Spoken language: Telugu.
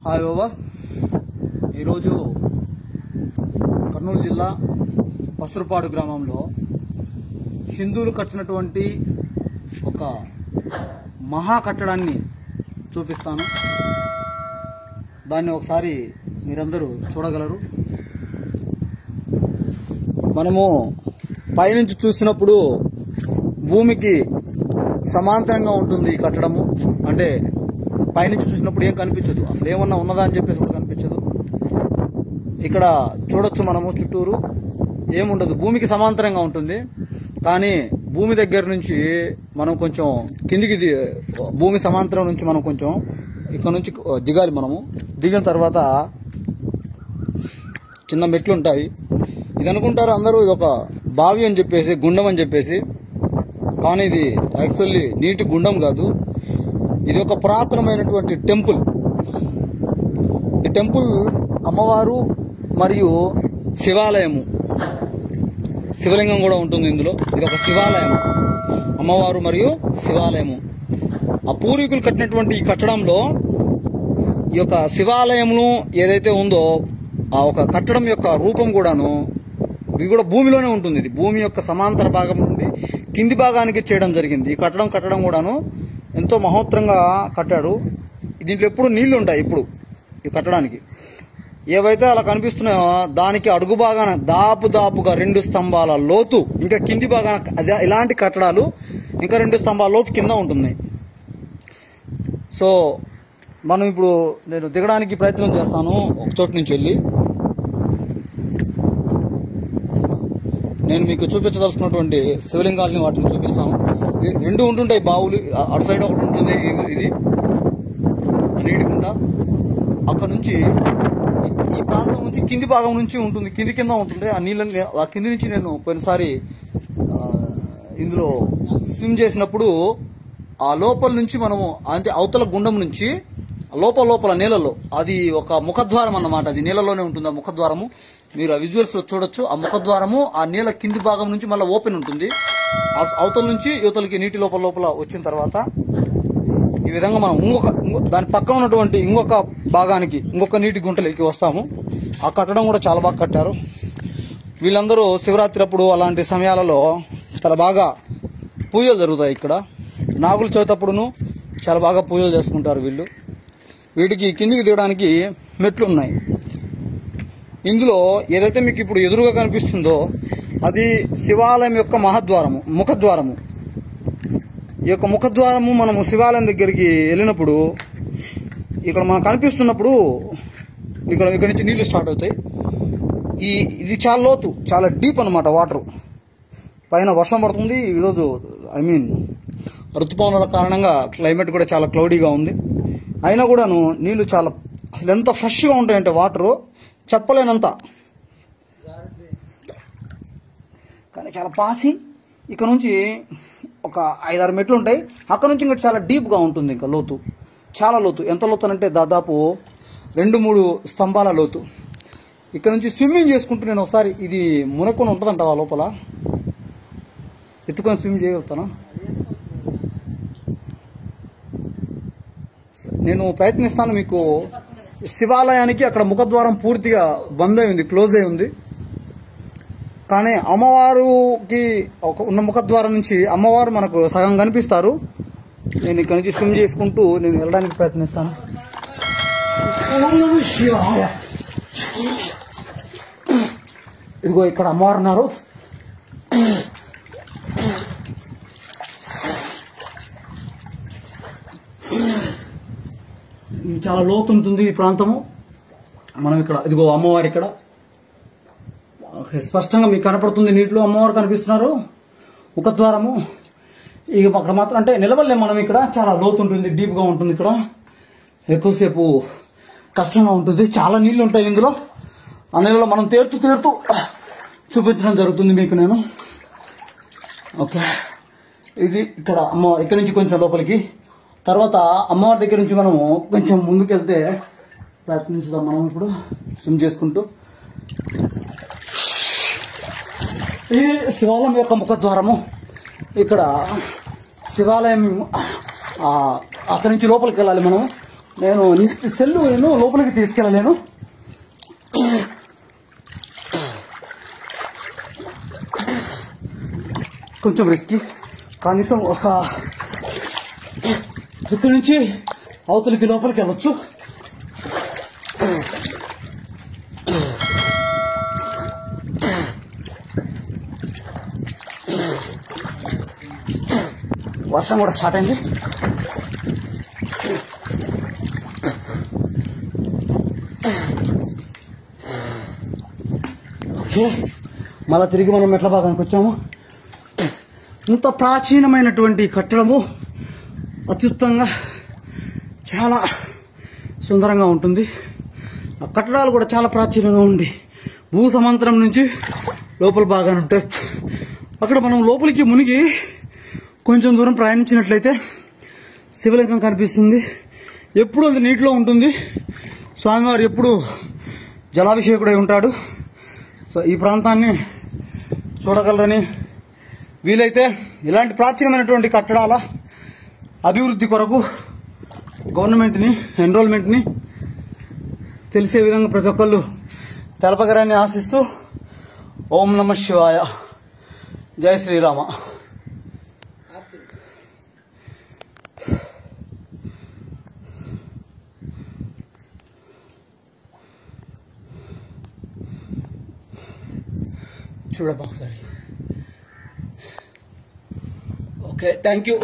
హాయ్ బాబాస్, ఈరోజు కర్నూలు జిల్లా పసురుపాడు గ్రామంలో హిందువులు కట్టినటువంటి ఒక మహా కట్టడాన్ని చూపిస్తాను. దాన్ని ఒకసారి మీరందరూ చూడగలరు. మనము పైనుంచి చూసినప్పుడు భూమికి సమాంతరంగా ఉంటుంది ఈ కట్టడము. అంటే పైనుంచి చూసినప్పుడు ఏం కనిపించదు, అసలు ఏమన్నా ఉన్నదా అని చెప్పేసి కూడా కనిపించదు. ఇక్కడ చూడొచ్చు, మనము చుట్టూరు ఏముండదు, భూమికి సమాంతరంగా ఉంటుంది. కానీ భూమి దగ్గర నుంచి మనం కొంచెం కిందికి భూమి సమాంతరం నుంచి మనం కొంచెం ఇక్కడ నుంచి దిగాలి. మనము దిగిన తర్వాత చిన్న మెట్లు ఉంటాయి. ఇది అనుకుంటారు అందరూ ఇది ఒక బావి అని చెప్పేసి, గుండం అని చెప్పేసి. కానీ ఇది యాక్చువల్లీ నీటి గుండం కాదు, ఇది ఒక పురాతనమైనటువంటి టెంపుల్. ఈ టెంపుల్ అమ్మవారు మరియు శివాలయము, శివలింగం కూడా ఉంటుంది ఇందులో. ఇది ఒక శివాలయం, అమ్మవారు మరియు శివాలయము. ఆ పూర్వీకులు కట్టినటువంటి ఈ కట్టడంలో ఈ యొక్క శివాలయమును ఏదైతే ఉందో ఆ ఒక కట్టడం యొక్క రూపం కూడాను ఇది కూడా భూమిలోనే ఉంటుంది. ఇది భూమి యొక్క సమాంతర భాగం నుండి కింది భాగానికి చేయడం జరిగింది. ఈ కట్టడం కూడాను ఎంతో మహోత్తరంగా కట్టాడు. దీంట్లో ఎప్పుడు నీళ్లు ఉంటాయి. ఇప్పుడు ఈ కట్టడానికి ఏవైతే అలా కనిపిస్తున్నాయో దానికి అడుగు భాగాన దాపుగా 2 స్తంభాల లోతు, ఇంకా కింది భాగాన ఇలాంటి కట్టడాలు ఇంకా 2 స్తంభాల లోతు కింద ఉంటున్నాయి. సో మనం ఇప్పుడు నేను దిగడానికి ప్రయత్నం చేస్తాను. ఒక చోటు నుంచి వెళ్ళి నేను మీకు చూపించదలుచుకున్నటువంటి శివలింగాలని వాటిని చూపిస్తాను. 2 ఉంటుంటాయి బావులు, అటు సైడ్ ఒకటి ఉంటుంది, ఇది నీటిగుంట. అక్కడ నుంచి ఈ ప్రాంతం నుంచి కింది భాగం నుంచి ఉంటుంది, కింద ఉంటుంది ఆ నీళ్ళని. ఆ కింది నుంచి నేను పోయినసారి ఇందులో స్విమ్ చేసినప్పుడు ఆ లోపల నుంచి మనము అంటే అవతల గుండం నుంచి లోపల నీళ్ళలో అది ఒక ముఖద్వారం అన్నమాట. అది నీళ్ళలోనే ఉంటుంది ఆ ముఖద్వారము. మీరు ఆ విజువల్స్ లో చూడొచ్చు. ఆ ముఖద్వారము ఆ నీళ్ళ కింది భాగం నుంచి మళ్ళీ ఓపెన్ ఉంటుంది. అవతల నుంచి యువతలకి నీటి లోపల వచ్చిన తర్వాత ఈ విధంగా మనం దాని పక్కన ఉన్నటువంటి ఇంకొక భాగానికి, ఇంకొక నీటి గుంటలోకి వస్తాము. ఆ కట్టడం కూడా చాలా బాగా కట్టారు. వీళ్ళందరూ శివరాత్రి అప్పుడు అలాంటి సమయాలలో చాలా బాగా పూజలు జరుగుతాయి. ఇక్కడ నాగుల చవితి అప్పుడును చాలా బాగా పూజలు చేసుకుంటారు వీళ్ళు. వీటికి కిందికి దిగడానికి మెట్లు ఉన్నాయి. ఇందులో ఏదైతే మీకు ఇప్పుడు ఎదురుగా కనిపిస్తుందో అది శివాలయం యొక్క ముఖద్వారము. ఈ యొక్క ముఖద్వారము మనము శివాలయం దగ్గరికి వెళ్ళినప్పుడు ఇక్కడ మనకు కనిపిస్తున్నప్పుడు ఇక్కడ నుంచి నీళ్లు స్టార్ట్ అవుతాయి. ఇది చాలా లోతు, చాలా డీప్ అన్నమాట వాటర్. పైన వర్షం పడుతుంది ఈరోజు. ఋతుపవనాల కారణంగా క్లైమేట్ కూడా చాలా క్లౌడీగా ఉంది. అయినా కూడాను నీళ్లు చాలా అసలు ఎంత ఫ్రెష్గా ఉంటాయంటే వాటరు చెప్పలేనంత. కానీ చాలా పాసి ఇక్కడ నుంచి ఒక 5-6 మెట్లు ఉంటాయి. అక్కడ నుంచి ఇంకా చాలా డీప్గా ఉంటుంది. ఇంకా లోతు, చాలా లోతు. ఎంత లోతు అంటే దాదాపు 2-3 స్తంభాల లోతు. ఇక్కడ నుంచి స్విమ్మింగ్ చేసుకుంటూ నేను ఒకసారి ఇది మునక్కొని ఉంటుందంట ఆ లోపల ఎత్తుకొని స్విమ్ చేయగలుగుతాను. నేను ప్రయత్నిస్తాను. మీకు శివాలయానికి అక్కడ ముఖద్వారం పూర్తిగా బంద్ అయి ఉంది, క్లోజ్ అయి ఉంది. కానీ అమ్మవారికి ఉన్న ముఖద్వారం నుంచి అమ్మవారు మనకు సగం కనిపిస్తారు. నేను ఇక్కడ నుంచి స్విమ్ చేసుకుంటూ నేను వెళ్ళడానికి ప్రయత్నిస్తాను. ఇదిగో ఇక్కడ అమ్మవారు ఉన్నారు. ఇది చాలా లోతు ఉంటుంది ఈ ప్రాంతము. మనం ఇక్కడ ఇదిగో అమ్మవారు ఇక్కడ స్పష్టంగా మీకు కనపడుతుంది. నీటిలో అమ్మవారు కనిపిస్తున్నారు, ముఖద్వారము. ఇక అక్కడ మాత్రం అంటే నిలబడలేము మనం. ఇక్కడ చాలా లోతు ఉంటుంది, డీప్ గా ఉంటుంది. ఇక్కడ ఎక్కువసేపు కష్టంగా ఉంటుంది. చాలా నీళ్లు ఉంటాయి ఇందులో. ఆ నీళ్ళలో మనం తేరుతూ చూపించడం జరుగుతుంది మీకు నేను. ఓకే, ఇది ఇక్కడ ఇక్కడ నుంచి కొంచెం లోపలికి. తర్వాత అమ్మవారి దగ్గర నుంచి మనము కొంచెం ముందుకెళ్తే ప్రయత్నించుదాం. మనం ఇప్పుడు స్విమ్ చేసుకుంటూ ఈ శివాలయం యొక్క ముఖద్వారము. ఇక్కడ శివాలయం అక్కడి నుంచి లోపలికి వెళ్ళాలి మనం. నేను సెల్లు నేను లోపలికి తీసుకెళ్ళలేను. కొంచెం రిస్కీ. కనీసం ఒక ఇక్కడి నుంచి అవతలికి లోపలికి వెళ్ళొచ్చు. వర్షం కూడా స్టార్ట్ అయింది. ఓకే, మళ్ళా తిరిగి మనం మెట్ల భాగానికి వచ్చాము. ఇంత ప్రాచీనమైనటువంటి కట్టడము అత్యుత్తంగా చాలా సుందరంగా ఉంటుంది. ఆ కట్టడాలు కూడా చాలా ప్రాచీనంగా ఉంది. భూ సమాంతరం నుంచి లోపల భాగాన ఉంటాయి. అక్కడ మనం లోపలికి మునిగి కొంచెం దూరం ప్రయాణించినట్లయితే శివలింగం కనిపిస్తుంది. ఎప్పుడు అది నీటిలో ఉంటుంది. స్వామివారు ఎప్పుడు జలాభిషేకుడై ఉంటాడు. సో ఈ ప్రాంతాన్ని చూడగలరని, వీలైతే ఇలాంటి ప్రాచీనమైనటువంటి కట్టడాల అభివృద్ధి కొరకు గవర్నమెంట్ని, ఎన్రోల్మెంట్ని తెలిసే విధంగా ప్రతి ఒక్కళ్ళు తెలపగరని ఆశిస్తూ, ఓం నమ శివాయ, జై శ్రీరామ. చూడబ్బా ఒకసారి. Okay, thank you.